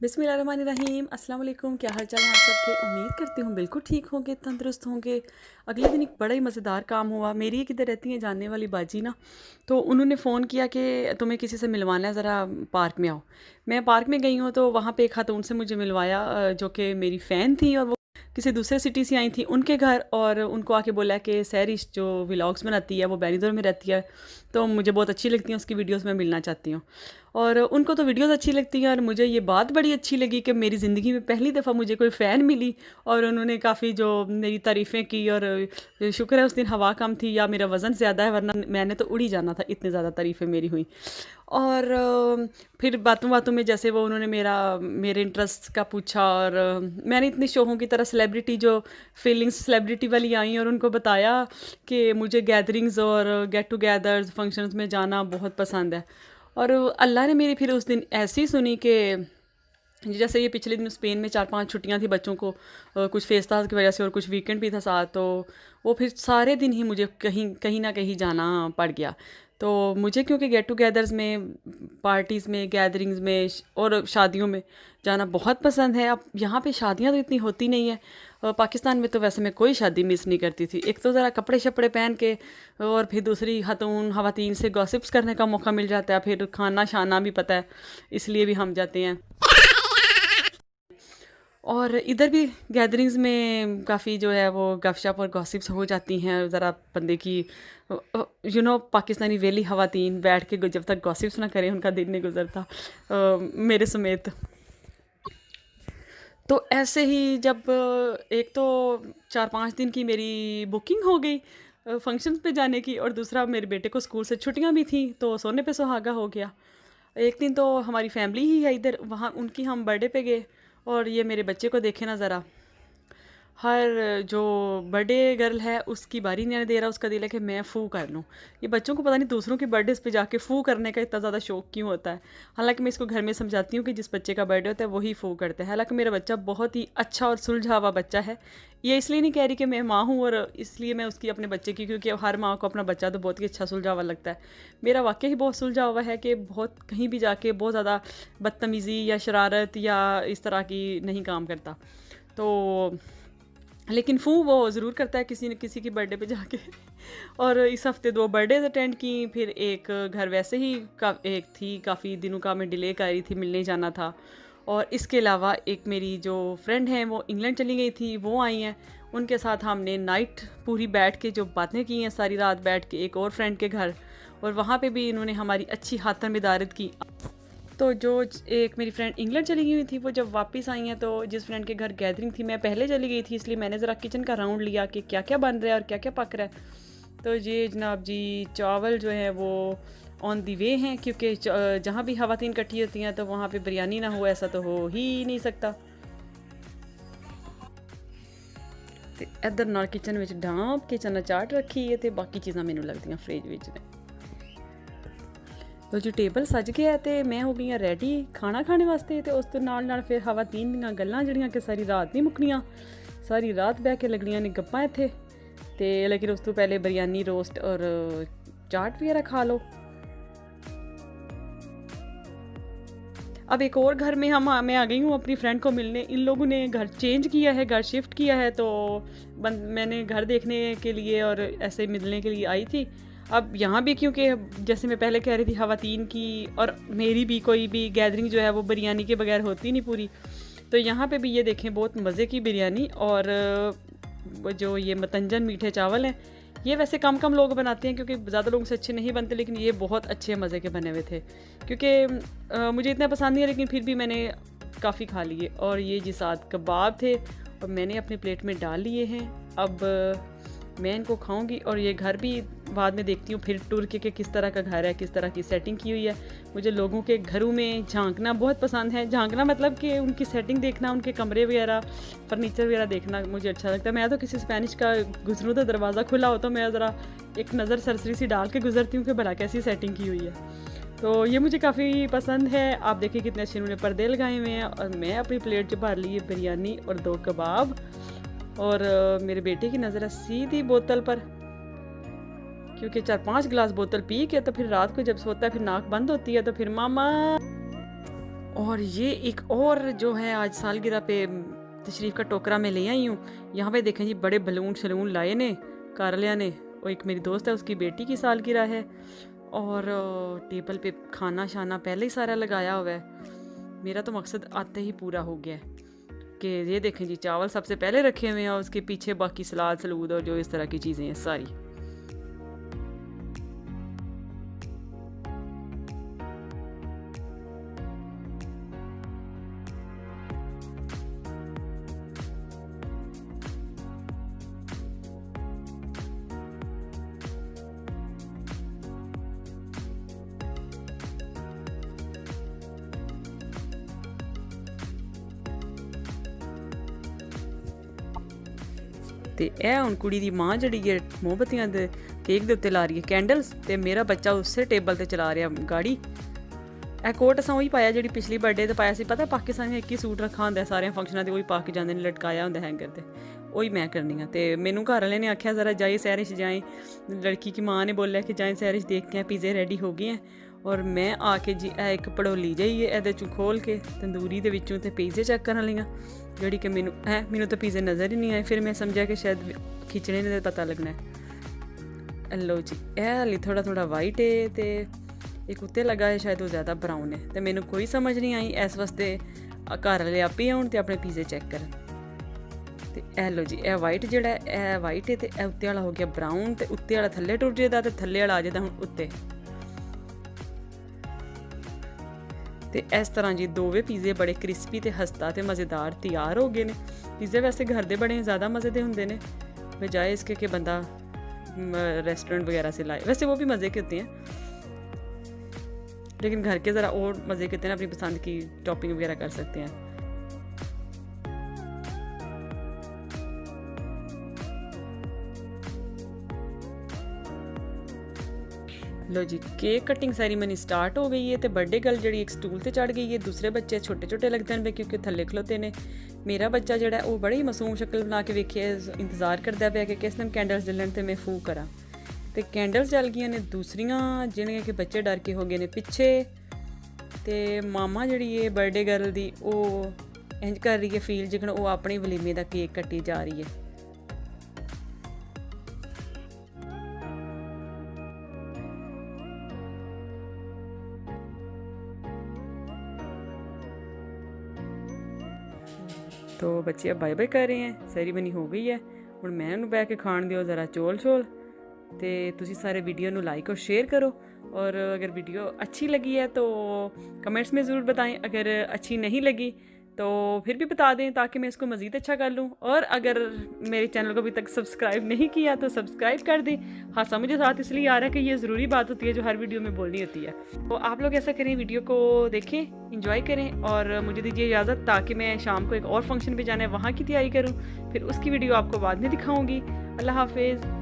बिस्मिल्लाहिर्रहमानिर्रहीम। अस्सलाम वालेकुम। क्या हाल चाल है आप सबके? उम्मीद करती हूँ बिल्कुल ठीक होंगे, तंदुरुस्त होंगे। अगले दिन एक बड़ा ही मज़ेदार काम हुआ। मेरी एक इधर रहती हैं जानने वाली बाजी ना, तो उन्होंने फ़ोन किया कि तुम्हें किसी से मिलवाना है, ज़रा पार्क में आओ। मैं पार्क में गई हूँ तो वहाँ पे एक खातून से मुझे मिलवाया, जो कि मेरी फ़ैन थी और वो किसी दूसरे सिटी से आई थी उनके घर, और उनको आके बोला कि सैरिश जो व्लॉग्स बनाती है वो बेनीदोर में रहती है, तो मुझे बहुत अच्छी लगती हैं उसकी वीडियोस, में मिलना चाहती हूँ। और उनको तो वीडियोस अच्छी लगती हैं, और मुझे ये बात बड़ी अच्छी लगी कि मेरी ज़िंदगी में पहली दफ़ा मुझे कोई फ़ैन मिली, और उन्होंने काफ़ी जो मेरी तारीफ़ें की। और शुक्र है उस दिन हवा कम थी या मेरा वज़न ज़्यादा है, वरना मैंने तो उड़ ही जाना था, इतनी ज़्यादा तारीफ़ें मेरी हुई। और फिर बातों-बातों में जैसे वो उन्होंने मेरे इंटरेस्ट का पूछा, और मैंने इतनी शोहों की तरह सेलिब्रिटी जो फीलिंग्स सेलिब्रिटी वाली आई, और उनको बताया कि मुझे गैदरिंग्स और गेट टुगेदर्स फंक्शंस में जाना बहुत पसंद है। और अल्लाह ने मेरी फिर उस दिन ऐसी सुनी कि जैसे ये पिछले दिन स्पेन में 4-5 छुट्टियां थी बच्चों को, कुछ फेस्टास की वजह से और कुछ वीकेंड भी था साथ, तो वो फिर सारे दिन ही मुझे कहीं कहीं ना कहीं जाना पड़ गया। तो मुझे क्योंकि गेट टुगेदर्स में, पार्टीज़ में, गैदरिंग्स में और शादियों में जाना बहुत पसंद है। अब यहाँ पे शादियाँ तो इतनी होती नहीं है, पाकिस्तान में तो वैसे मैं कोई शादी मिस नहीं करती थी। एक तो ज़रा कपड़े शपड़े पहन के, और फिर दूसरी खवातीन से गॉसिप्स करने का मौका मिल जाता है, फिर खाना शाना भी पता है, इसलिए भी हम जाते हैं। और इधर भी गैदरिंग्स में काफ़ी जो है वो गपशप और गॉसिप्स हो जाती हैं। ज़रा बंदे की पाकिस्तानी वेली ख़वातीन बैठ के जब तक गॉसिप्स ना करें उनका दिन नहीं गुजरता, मेरे समेत। तो ऐसे ही जब एक तो 4-5 दिन की मेरी बुकिंग हो गई फंक्शंस पे जाने की, और दूसरा मेरे बेटे को स्कूल से छुट्टियां भी थी, तो सोने पे सुहागा हो गया। एक दिन तो हमारी फैमिली ही है इधर, वहाँ उनकी हम बर्थडे पे गए, और ये मेरे बच्चे को देखे ना ज़रा, हर जो बर्थडे गर्ल है उसकी बारी नहीं आने दे रहा, उसका दिल है कि मैं फ़ू कर लूँ। ये बच्चों को पता नहीं दूसरों की बर्थडेज़ पे जाके फ़ू करने का इतना ज़्यादा शौक क्यों होता है। हालांकि मैं इसको घर में समझाती हूँ कि जिस बच्चे का बर्थडे होता है वही फ़ू करता है। हालांकि मेरा बच्चा बहुत ही अच्छा और सुलझा हुआ बच्चा है। ये इसलिए नहीं कह रही कि मैं माँ हूँ और इसलिए मैं उसकी अपने बच्चे की, क्योंकि हर माँ को अपना बच्चा तो बहुत ही अच्छा सुलझा हुआ लगता है। मेरा वाकई ही बहुत सुलझा हुआ है कि बहुत कहीं भी जाके बहुत ज़्यादा बदतमीज़ी या शरारत या इस तरह की नहीं काम करता। तो लेकिन फ़ू वो ज़रूर करता है किसी न किसी की बर्थडे पे जाके। और इस हफ़्ते 2 बर्थडेज़ अटेंड की, फिर एक घर वैसे ही एक थी, काफ़ी दिनों का मैं डिले कर रही थी, मिलने जाना था। और इसके अलावा एक मेरी जो फ्रेंड है वो इंग्लैंड चली गई थी, वो आई हैं। उनके साथ हमने नाइट पूरी बैठ के जो बातें की हैं, सारी रात बैठ के एक और फ्रेंड के घर, और वहाँ पे भी इन्होंने हमारी अच्छी खातिरदारी की। तो जो एक मेरी फ्रेंड इंग्लैंड चली गई हुई थी, वो जब वापस आई हैं, तो जिस फ्रेंड के घर गैदरिंग थी मैं पहले चली गई थी, इसलिए मैंने ज़रा किचन का राउंड लिया कि क्या क्या बन रहा है और क्या क्या पक रहा है। तो ये जनाब जी चावल जो है वो ऑन दी वे हैं, क्योंकि जहाँ भी ख़वातीन इकट्ठी होती हैं तो वहाँ पे बिरयानी ना हो ऐसा तो हो ही नहीं सकता। तो इधर नाल किचन में ढांप के चना चाट रखी है, तो बाकी चीज़ां मैनू लगदियां फ्रिज विच ने। तो जो टेबल सज गया है, तो मैं हो गई रेडी खाना खाने वास्ते। तो उस तो नाल फिर ख़वातीन दीयां गल्लां जड़ियां कि सारी रात नहीं मुकनियां, सारी रात बह के लगनियां ने गप्पां इत्थे। तो लेकिन उस तो पहले बिरयानी, रोस्ट और चाट वगैरह खा लो। अब एक और घर में मैं आ गई हूँ अपनी फ्रेंड को मिलने। इन लोगों ने घर चेंज किया है, घर शिफ्ट किया है, तो मैंने घर देखने के लिए और ऐसे मिलने के लिए आई थी। अब यहाँ भी क्योंकि जैसे मैं पहले कह रही थी ख़वातीन की और मेरी भी कोई भी गैदरिंग जो है वो बिरयानी के बगैर होती नहीं पूरी। तो यहाँ पे भी ये देखें बहुत मज़े की बिरयानी, और जो ये मतंजन मीठे चावल हैं, ये वैसे कम कम लोग बनाते हैं क्योंकि ज़्यादा लोगों से अच्छे नहीं बनते, लेकिन ये बहुत अच्छे मज़े के बने हुए थे। क्योंकि मुझे इतना पसंद नहीं है, लेकिन फिर भी मैंने काफ़ी खा लिए। और ये जी साथ कबाब थे और मैंने अपने प्लेट में डाल लिए हैं। अब मैं इनको खाऊंगी, और ये घर भी बाद में देखती हूँ फिर टूर के किस तरह का घर है, किस तरह की सेटिंग की हुई है। मुझे लोगों के घरों में झांकना बहुत पसंद है। झांकना मतलब कि उनकी सेटिंग देखना, उनके कमरे वगैरह, फर्नीचर वगैरह देखना मुझे अच्छा लगता है। मैं तो किसी स्पेनिश का गुजरूँ तो दरवाज़ा खुला हो तो मैं ज़रा एक नज़र सरसरी सी डाल के गुजरती हूँ कि भला कैसी सेटिंग की हुई है। तो ये मुझे काफ़ी पसंद है। आप देखिए कितने अच्छे उन्होंने पर्दे लगाए हुए हैं, और मैं अपनी प्लेट जो भर ली है बिरयानी और 2 कबाब। और मेरे बेटे की नज़र है सीधी बोतल पर, क्योंकि 4-5 गिलास बोतल पी के तो फिर रात को जब सोता है फिर नाक बंद होती है, तो फिर मामा। और ये एक और जो है आज सालगिरह पे तशरीफ़ का टोकरा मैं ले आई हूँ। यहाँ पे देखें जी बड़े बलून शलून लाए ने घर वालिया ने। और एक मेरी दोस्त है उसकी बेटी की सालगिरह है और टेबल पे खाना शाना पहले ही सारा लगाया हुआ है। मेरा तो मकसद आते ही पूरा हो गया है कि ये देखें जी चावल सबसे पहले रखे हुए हैं और उसके पीछे बाकी सलाद सलूद और जो इस तरह की चीज़ें हैं सारी। ਤੇ ਇਹ ਹੁਣ ਕੁੜੀ ਦੀ ਮਾਂ ਜਿਹੜੀ ਹੈ ਮੋਮਬੱਤੀਆਂ ਦੇ ਕੇਕ ਦੇ ਉੱਤੇ ਲਾ ਰਹੀ ਹੈ ਕੈਂਡਲਸ, ਤੇ ਮੇਰਾ ਬੱਚਾ ਉਸੇ ਟੇਬਲ ਤੇ ਚਲਾ ਰਿਹਾ ਗਾੜੀ। ਇਹ ਕੋਟ ਅਸਾਂ ਉਹੀ ਪਾਇਆ ਜਿਹੜੀ ਪਿਛਲੀ ਬਰਥਡੇ ਤੇ ਪਾਇਆ ਸੀ। ਪਤਾ ਪਾਕਿਸਤਾਨ ਵਿੱਚ ਇੱਕ ਹੀ ਸੂਟ ਰੱਖਾ ਹੁੰਦਾ ਸਾਰਿਆਂ ਫੰਕਸ਼ਨਾਂ ਤੇ, ਉਹੀ ਪਾ ਕੇ ਜਾਂਦੇ ਨੇ, ਲਟਕਾਇਆ ਹੁੰਦਾ ਹੈਂਗਰ ਤੇ, ਉਹੀ ਮੈਂ ਕਰਨੀ ਆ। ਤੇ ਮੈਨੂੰ ਘਰ ਵਾਲੇ ਨੇ ਆਖਿਆ ਜ਼ਰਾ ਜਾਏ ਸੈਰ 'ਚ ਜਾਏ, ਲੜਕੀ की माँ ने बोलिया कि जाए सैर 'ਚ देख के पिज़्ज़े रेडी हो गए हैं। और मैं आके जी एक पड़ोली जाइए ਇਹਦੇ 'ਚੋਂ ਖੋਲ ਕੇ ਤੰਦੂਰੀ ਦੇ ਵਿੱਚੋਂ ਤੇ ਪੀਜ਼ੇ ਚੈੱਕ ਕਰਨ ਲਈਆਂ, ਜਿਹੜੀ ਕਿ ਮੈਨੂੰ ਤਾਂ ਪੀਜ਼ੇ ਨਜ਼ਰ ਹੀ ਨਹੀਂ ਆਏ। ਫਿਰ ਮੈਂ ਸਮਝਿਆ ਕਿ ਸ਼ਾਇਦ ਖਿਚੜੇ ਨੇ ਪਤਾ ਲੱਗਣਾ ਹੈ। ਲਓ ਜੀ ਇਹ ਹਾਲੀ ਥੋੜਾ ਥੋੜਾ ਵਾਈਟ ਹੈ ਤੇ ਇੱਕ ਉੱਤੇ ਲੱਗਾ ਹੈ, ਸ਼ਾਇਦ ਉਹ ਜ਼ਿਆਦਾ ਬਰਾਊਨ ਹੈ। ਤੇ ਮੈਨੂੰ ਕੋਈ ਸਮਝ ਨਹੀਂ ਆਈ, ਇਸ ਵਾਸਤੇ ਘਰ ਵਾਲੇ ਆਪੇ ਆਉਣ ਤੇ ਆਪਣੇ ਪੀਜ਼ੇ ਚੈੱਕ ਕਰਨ। ਤੇ ਇਹ ਲਓ ਜੀ ਇਹ ਵਾਈਟ ਜਿਹੜਾ ਇਹ ਵਾਈਟ ਹੈ ਤੇ ਇਹ ਉੱਤੇ ਵਾਲਾ ਹੋ ਗਿਆ ਬਰਾਊਨ, ਤੇ ਉੱਤੇ ਵਾਲਾ ਥੱਲੇ ਟੁੱਟ ਜਾਂਦਾ ਤੇ ਥੱਲੇ ਵਾਲਾ ਆ ਜਾਂਦਾ ਹੁਣ ਉੱਤੇ। ਤੇ ਇਸ ਤਰ੍ਹਾਂ ਜੀ ਦੋਵੇਂ ਪੀਜ਼ੇ ਬੜੇ ਕ੍ਰਿਸਪੀ ਤੇ ਹਸਤਾ ਤੇ ਮਜ਼ੇਦਾਰ ਤਿਆਰ ਹੋ ਗਏ ਨੇ। ਪੀਜ਼ੇ ਵੈਸੇ ਘਰ ਦੇ ਬੜੇ ਜ਼ਿਆਦਾ ਮਜ਼ੇ ਦੇ ਹੁੰਦੇ ਨੇ बजाय इसके कि बंदा रेस्टोरेंट वगैरह से लाए। वैसे वो भी मज़े के होते हैं, लेकिन घर के ज़रा और मज़े के होते हैं, अपनी पसंद की टॉपिंग वगैरह कर सकते हैं। लो जी केक कटिंग सैरीमनी स्टार्ट हो गई है। तो बर्थडे गर्ल जी एक स्टूल से चढ़ गई है, दूसरे बच्चे छोटे छोटे लगते हैं क्योंकि थले खलोते ने। मेरा बच्चा जोड़ा वो बड़ी मासूम शक्ल बना के वेखे इंतज़ार करता पाया कि किस टाइम कैंडल्स जलन तो मैं फूक करा। तो कैंडल्स जल गई ने दूसरियाँ जिन्हें कि बच्चे डर के हो गए ने पिछे। तो मामा जी है बर्थडे गर्ल की वो इंज कर रही है फील जिकन वो अपने वलीमे का केक कट्टी जा रही है। तो बच्चे अब बाय बाय कर रहे हैं, सैरीमनी हो गई है। हुण मैं उन्होंने बह के खाण दिओ ज़रा चौल शोल। तो तुसी सारे वीडियो नू लाइक और शेयर करो, और अगर वीडियो अच्छी लगी है तो कमेंट्स में ज़रूर बताएं। अगर अच्छी नहीं लगी तो फिर भी बता दें ताकि मैं इसको मज़ीद अच्छा कर लूँ। और अगर मेरे चैनल को अभी तक सब्सक्राइब नहीं किया तो सब्सक्राइब कर दें। हाँ मुझे साथ इसलिए आ रहा है कि ये ज़रूरी बात होती है जो हर वीडियो में बोलनी होती है। तो आप लोग ऐसा करें, वीडियो को देखें, इंजॉय करें और मुझे दीजिए इजाज़त, ताकि मैं शाम को एक और फंक्शन पे जाना है वहाँ की तैयारी करूँ। फिर उसकी वीडियो आपको बाद में दिखाऊँगी। अल्लाह हाफिज़।